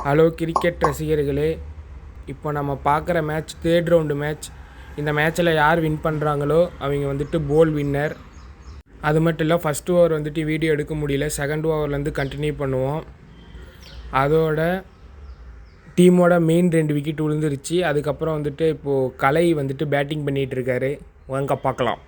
Hello cricket ரசிகர்களே, இப்போ நம்ம பார்க்குற மேட்ச் 3rd ரவுண்டு மேட்ச். இந்த மேட்ச்சில் யார் வின் பண்ணுறாங்களோ அவங்க வந்துட்டு போல் வின்னர். அது மட்டும் இல்லை, ஃபஸ்ட் ஓவர் வந்துட்டு வீடியோ எடுக்க முடியல, செகண்ட் ஓவர்லேருந்து கண்டினியூ பண்ணுவோம். அதோட டீமோட மெயின் 2 விக்கெட் விழுந்துருச்சு. அதுக்கப்புறம் வந்துட்டு இப்போது கலை வந்துட்டு பேட்டிங் பண்ணிகிட்ருக்காரு. வாங்க பார்க்கலாம்.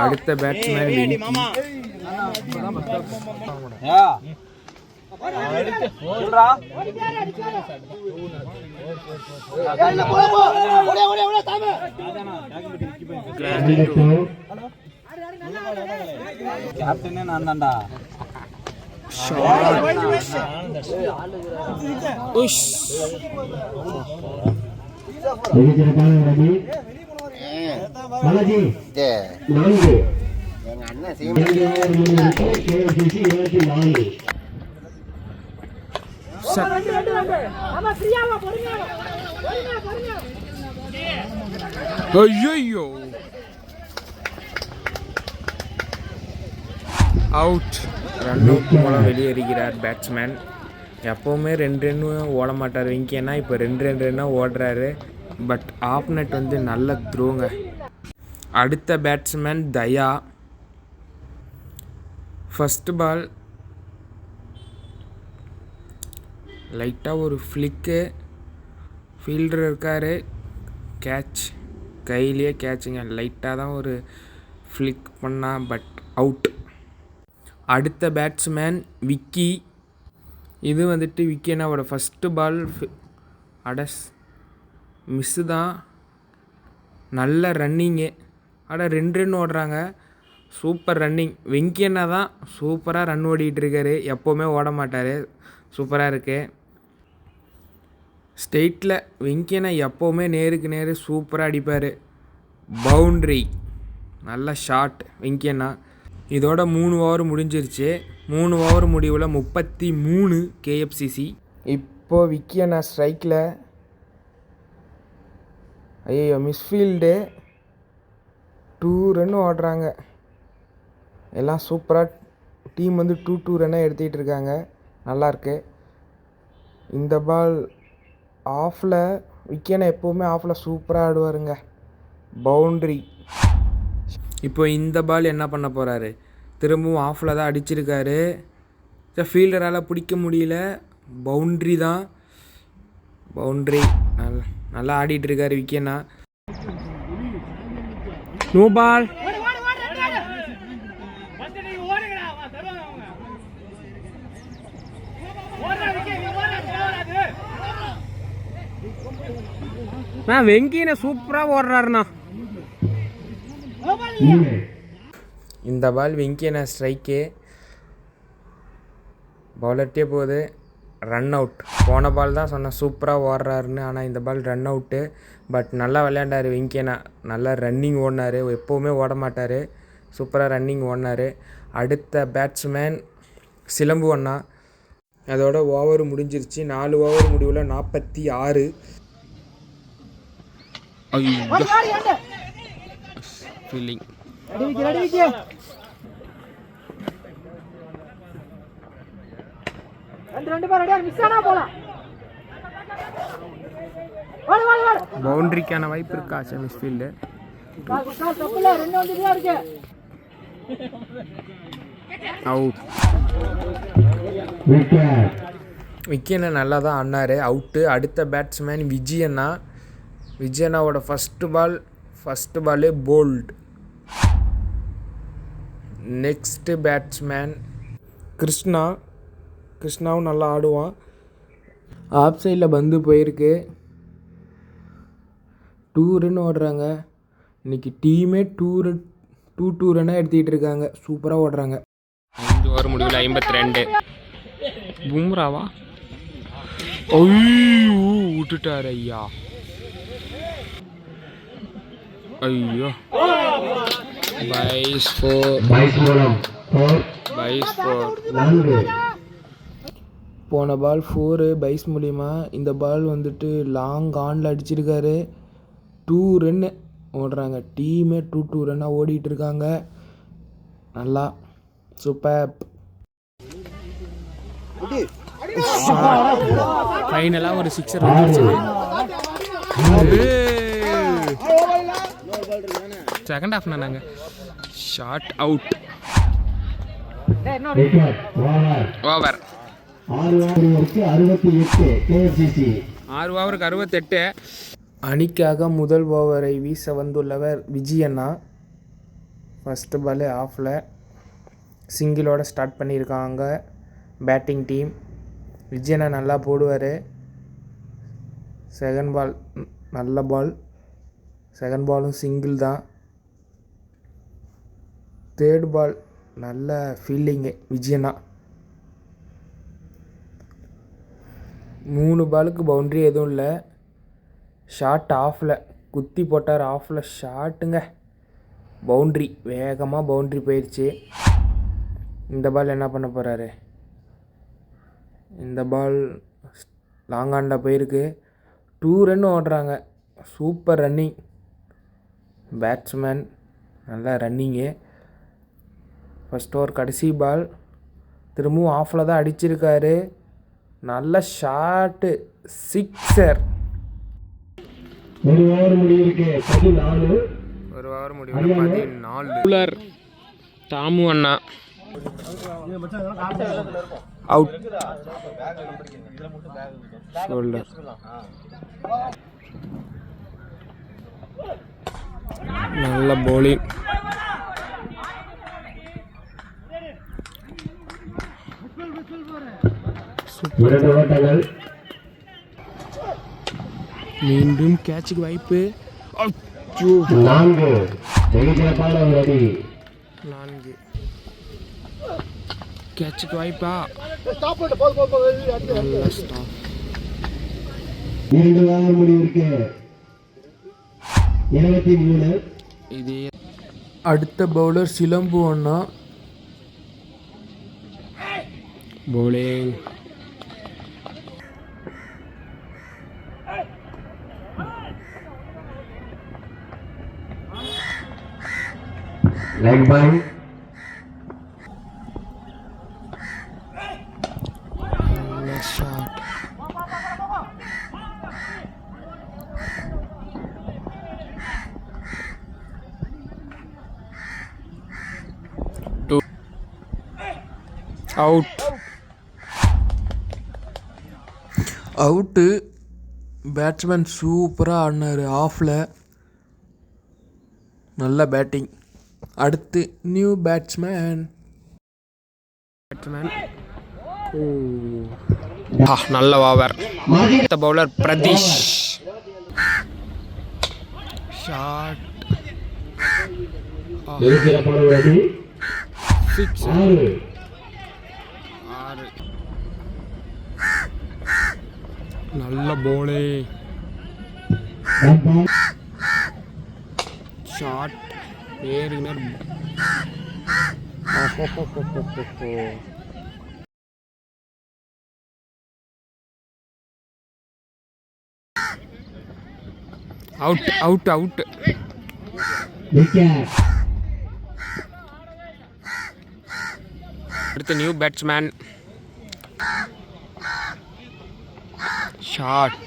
அடுத்த பேட்ஸ்மேன் கேப்டனே நான் தான்டா. ஐயோ அவுட். ரன் அவுட் மூலம் வெளியேறுகிறார் பேட்ஸ்மேன். எப்போவுமே 2 ரன்னும் ஓட மாட்டார் வெங்கியன்னா. இப்போ 2 ரன்னாக ஓடுறாரு. பட் ஆஃப் நெட் வந்து நல்ல த்ரோங்க. அடுத்த பேட்ஸ்மேன் தயா. ஃபஸ்ட்டு பால் லைட்டாக ஒரு ஃப்ளிக்கு, ஃபீல்டர் இருக்கார், கேட்ச் கையிலேயே கேட்சுங்க. லைட்டாக தான் ஒரு ஃப்ளிக் பண்ணால், பட் அவுட். அடுத்த பேட்ஸ்மேன் விக்கி. இது வந்துட்டு விக்கியனாவோட ஃபஸ்ட்டு பால் மிஸ்ஸு தான். நல்ல ரன்னிங்கு. 2 ரன் ஓடுறாங்க. Super running. வெங்கியண்ணா தான் சூப்பராக ரன் ஓடிக்கிட்டு இருக்காரு. எப்போவுமே ஓட மாட்டார். சூப்பராக இருக்குது. ஸ்டேட்டில் வெங்கியண்ணா எப்போவுமே நேருக்கு நேர் சூப்பராக அடிப்பார். பவுண்ட்ரி. நல்ல ஷாட் வெங்கியண்ணா. இதோட 3 ஓவர் முடிஞ்சிருச்சு. 3 ஓவர் முடிவில் 33 KFCC. இப்போது விக்கியண்ணா ஸ்ட்ரைக்கில். ஐயோ மிஸ்ஃபீல்டு. 2 ரன் ஓடுறாங்க. எல்லாம் சூப்பராக டீம் வந்து 2 ரன்னாக எடுத்துக்கிட்டு இருக்காங்க. நல்லாயிருக்கு. இந்த பால் ஆஃபில். விக்கியண்ணா எப்போவுமே ஆஃபில் சூப்பராக ஆடுவாருங்க. பவுண்ட்ரி. இப்போ இந்த பால் என்ன பண்ண போகிறாரு? திரும்பவும் ஆஃபில் தான் அடிச்சிருக்காரு. ஃபீல்டரால் பிடிக்க முடியல. பவுண்ட்ரி தான். பவுண்ட்ரி. நல்லா ஆடிட்டுருக்காரு விக்கியண்ணா. No ball. வெங்கியண்ணா சூப்பராக ஓடுறாருண்ணா. இந்த பால் வெங்கியண்ணா ஸ்ட்ரைக்கு. பவுலர்ட்டே போகுது. Run out. போன பால் தான் சொன்னேன் சூப்பராக ஓடுறாருன்னு. ஆனால் இந்த பால் ரன் அவுட்டு. பட் நல்லா விளையாண்டார் வெங்கியண்ணா. நல்லா ரன்னிங் ஓடினார். எப்போவுமே ஓட மாட்டார். சூப்பராக ரன்னிங் ஓடினார். அடுத்த பேட்ஸ்மேன் சிலம்பு அண்ணா. அதோட ஓவர் முடிஞ்சிருச்சு. 4 ஓவர் முடிவில் 46. ஃபீலிங். பவுண்டரிக்கான வாய்ப்பு இருக்கா செமிஸ்ஃபீல்டு? அவுட். விக்கி நல்லா தான் ஆடினார். அவுட்டு. அடுத்த பேட்ஸ்மேன் விஜயண்ணாவோட ஃபஸ்ட்டு பாலே போல்ட். நெக்ஸ்ட்டு பேட்ஸ்மேன் கிருஷ்ணாவும் நல்லா ஆடுவான். ஆஃப் சைடில் பந்து போயிருக்கு. 2 ரன் ஓடுறாங்க. இன்றைக்கி டீமே 2 ரன்னாக எடுத்துக்கிட்டு இருக்காங்க. சூப்பராக ஓடுறாங்க. 5 ஓவர் முடிவில் 52. பும்ராவா விட்டுட்டார் ஐயா. ஐயோ பைஸ் 4. போன பால் 4 பைஸ் மூலிமா. இந்த பால் வந்துட்டு லாங் ஆனில் அடிச்சிருக்காரு. 2 ரன்னு ஓடுறாங்க. டீமே 2 ரன்னாக ஓடிட்டு இருக்காங்க. நல்லா சூப்பர். ஃபைனலாக ஒரு 6 வந்துருச்சு. செகண்ட் ஹாஃப் நாங்கள் ஷார்ட் அவுட். ஓவர் 6 ஓவருக்கு 68. அணிக்காக முதல் ஓவரை வீச வந்துள்ளவர் விஜயண்ணா. ஃபஸ்ட்டு பாலே ஆஃபில் சிங்கிளோட ஸ்டார்ட் பண்ணியிருக்காங்க பேட்டிங் டீம். விஜயண்ணா நல்லா போடுவார். செகண்ட் பால் நல்ல பால். செகண்ட் பாலும் சிங்கிள் தான். தேர்ட் பால் நல்ல ஃபீல்டிங்கு விஜயண்ணா. 3 பாலுக்கு பவுண்ட்ரி எதுவும் இல்லை. ஷார்ட் ஆஃபில் குத்தி போட்டார். ஆஃபில் ஷார்ட்டுங்க. பவுண்ட்ரி வேகமாக பவுண்ட்ரி போயிடுச்சு. இந்த பால் என்ன பண்ண போகிறாரு? இந்த பால் லாங் ஆனில் போயிருக்கு. 2 ரன் ஓடுறாங்க. Super running. பேட்ஸ்மேன் நல்லா ரன்னிங்கு. ஃபஸ்ட் ஓவர் கடைசி பால். திரும்பவும் ஆஃபில் தான் அடிச்சிருக்காரு. நல்ல ஷாட்டு. 6. ஒரு ஓவர் முடிவுக்கு 14. தாமு அண்ணா அவுட். நல்ல bowling. மீண்டும் கேட்சுக்கு வாய்ப்பு. 4 கேட்சுக்கு வாய்ப்பா. இதே அடுத்த பவுலர் சிலம்பு அண்ணா. Bowling leg by shot. Out. Batsman சூப்பராக ஆடினார். ஆஃபில் நல்ல பேட்டிங். அடுத்து நியூ பேட்ஸ்மேன். நல்ல ஓவர். அடுத்த பவுலர் பிரதீஷ். ஷாட் 6. நல்ல போலே. ஷாட் ஏறினர். அவுட். அடுத்த நியூ பேட்ஸ்மேன். ஷாட்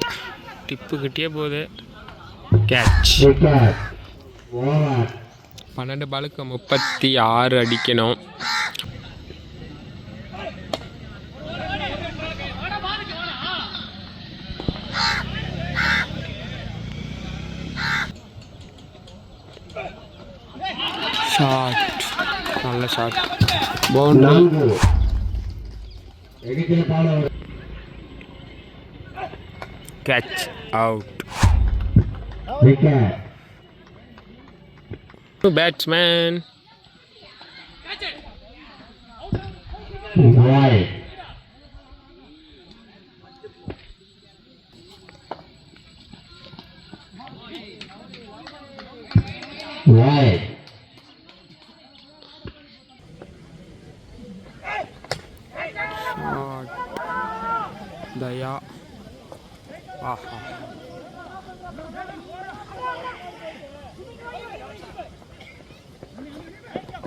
டிப்பு கிட்டே போகுது. கேட்ச். 12 பாலுக்கு 36 அடிக்கணும். ஷாட், நல்ல shot, boundary. Catch out. Batsman Daya. ஆஹா,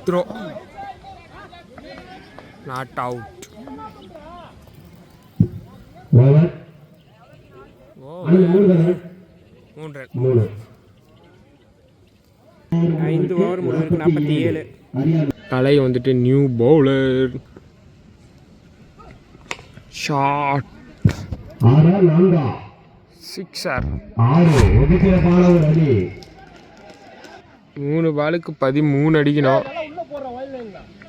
த்ரோ, நாட் அவுட். மூன்று ரன். 5 ஓவர் முடிவுக்கு 47. கலை வந்துட்டு நியூ பவுலர். Shot, sixer. 3 பாலுக்கு 13 அடிக்கணும்.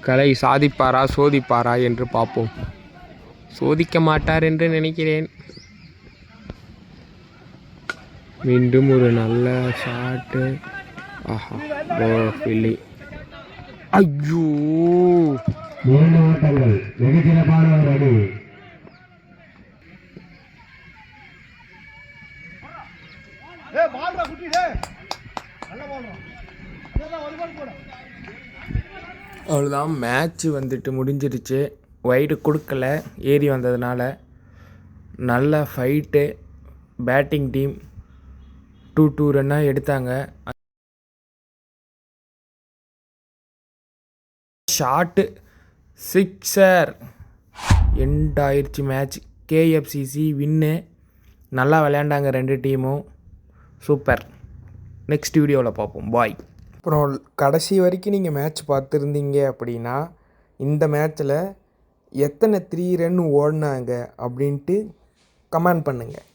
கலை சாதிப்பாரா சோதிப்பாரா என்று பார்ப்போம். சோதிக்க மாட்டார் என்று நினைக்கிறேன். மீண்டும் ஒரு நல்ல ஷாட்டு. ஆஹா, இல்லை. ஐயோ, அவ்வளோதான், மேட்ச்சு வந்துட்டு முடிஞ்சிருச்சு. வைடு கொடுக்கல, ஏறி வந்ததுனால. நல்ல ஃபைட்டு. பேட்டிங் டீம் 2 ரன்னாக எடுத்தாங்க. Shot, sixer. எண்ட் ஆயிடுச்சு மேட்ச். கேஎஃப்சிசி வின்னு. நல்லா விளையாண்டாங்க 2 டீமும். சூப்பர். நெக்ஸ்ட் வீடியோவில் பார்ப்போம். பாய். அப்புறம் கடைசி வரைக்கும் நீங்கள் மேட்ச் பார்த்துருந்தீங்க அப்படின்னா இந்த மேட்ச்சில் எத்தனை 3 ரன் ஓடினாங்க அப்படின்ட்டு கமெண்ட் பண்ணுங்கள்.